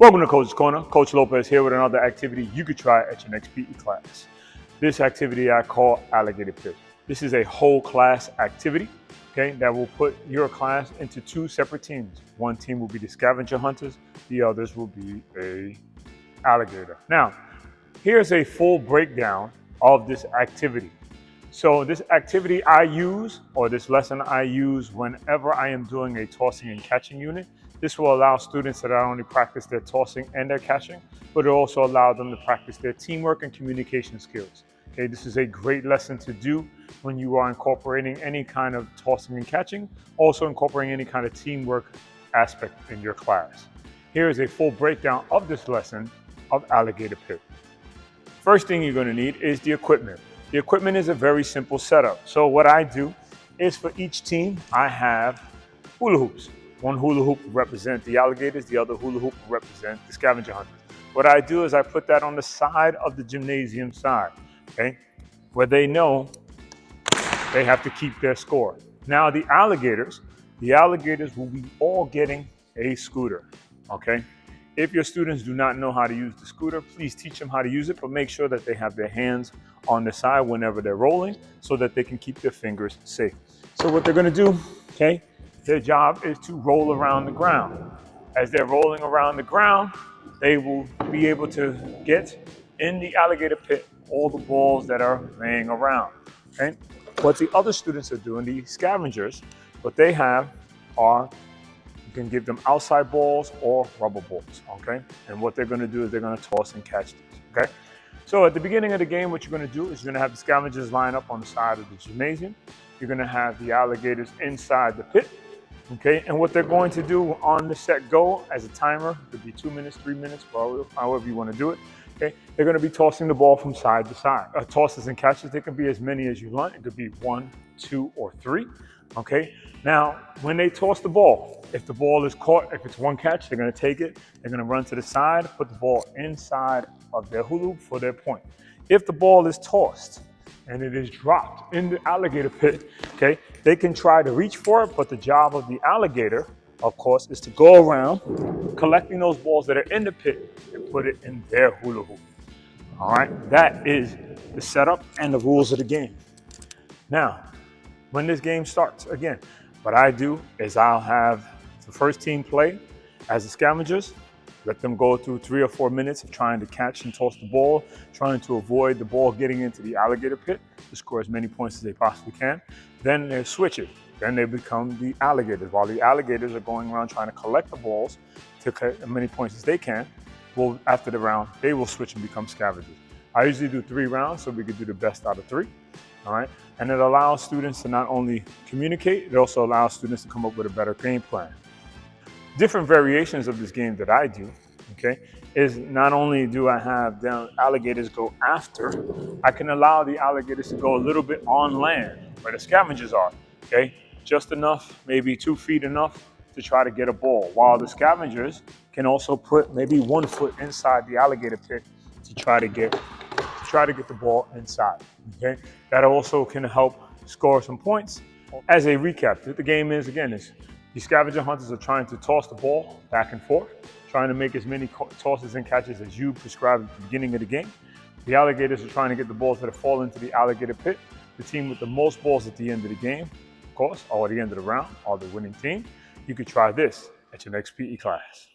Welcome to Coach's Corner. Coach Lopez here with another activity you could try at your next PE class. This activity I call Alligator Pit. This is a whole class activity, okay, that will put your class into two separate teams. One team will be the scavenger hunters, the others will be a alligator. Now, here's a full breakdown of this activity. So this activity I use, or this lesson I use whenever I am doing a tossing and catching unit. This will allow students to not only practice their tossing and their catching, but it also allows them to practice their teamwork and communication skills. Okay, this is a great lesson to do when you are incorporating any kind of tossing and catching, also incorporating any kind of teamwork aspect in your class. Here is a full breakdown of this lesson of Alligator Pit. First thing you're going to need is the equipment. The equipment is a very simple setup. So what I do is for each team, I have hula hoops. One hula hoop will represent the alligators, the other hula hoop will represent the scavenger hunters. What I do is I put that on the side of the gymnasium side, okay, where they know they have to keep their score. Now the alligators will be all getting a scooter, okay? If your students do not know how to use the scooter, please teach them how to use it, but make sure that they have their hands on the side whenever they're rolling so that they can keep their fingers safe. So what they're gonna do, okay, their job is to roll around the ground. As they're rolling around the ground, they will be able to get in the alligator pit all the balls that are laying around, okay? What the other students are doing, the scavengers, what they have are, you can give them outside balls or rubber balls, okay? And what they're gonna do is they're gonna toss and catch these, okay? So at the beginning of the game, what you're gonna do is you're gonna have the scavengers line up on the side of the gymnasium. You're gonna have the alligators inside the pit, okay? And what they're going to do on the set go as a timer, it could be 2 minutes, 3 minutes, however you wanna do it, okay? They're gonna be tossing the ball from side to side. Tosses and catches, they can be as many as you want. It could be 1, 2, or 3, okay? Now, when they toss the ball, if the ball is caught, if it's one catch, they're gonna take it, they're gonna run to the side, put the ball inside of their hula hoop for their point. If the ball is tossed and it is dropped in the alligator pit, okay, they can try to reach for it, but the job of the alligator, of course, is to go around collecting those balls that are in the pit and put it in their hula hoop. All right, that is the setup and the rules of the game. Now, when this game starts, again, what I do is I'll have the first team play as the scavengers, let them go through 3 or 4 minutes of trying to catch and toss the ball, trying to avoid the ball getting into the alligator pit to score as many points as they possibly can. Then they switch it. Then they become the alligators. While the alligators are going around trying to collect the balls to collect as many points as they can, well, after the round, they will switch and become scavengers. I usually do 3 rounds so we can do the best out of 3. All right, and it allows students to not only communicate, it also allows students to come up with a better game plan. Different variations of this game that I do, okay, is not only do I have the alligators go after, I can allow the alligators to go a little bit on land where the scavengers are, okay, just enough, maybe 2 feet enough to try to get a ball, while the scavengers can also put maybe 1 foot inside the alligator pit to try to get the ball inside, okay? That also can help score some points. As a recap, what the game is, again, is the scavenger hunters are trying to toss the ball back and forth, trying to make as many tosses and catches as you prescribed at the beginning of the game. The alligators are trying to get the balls that fall into the alligator pit. The team with the most balls at the end of the game, of course, or at the end of the round, are the winning team. You could try this at your next PE class.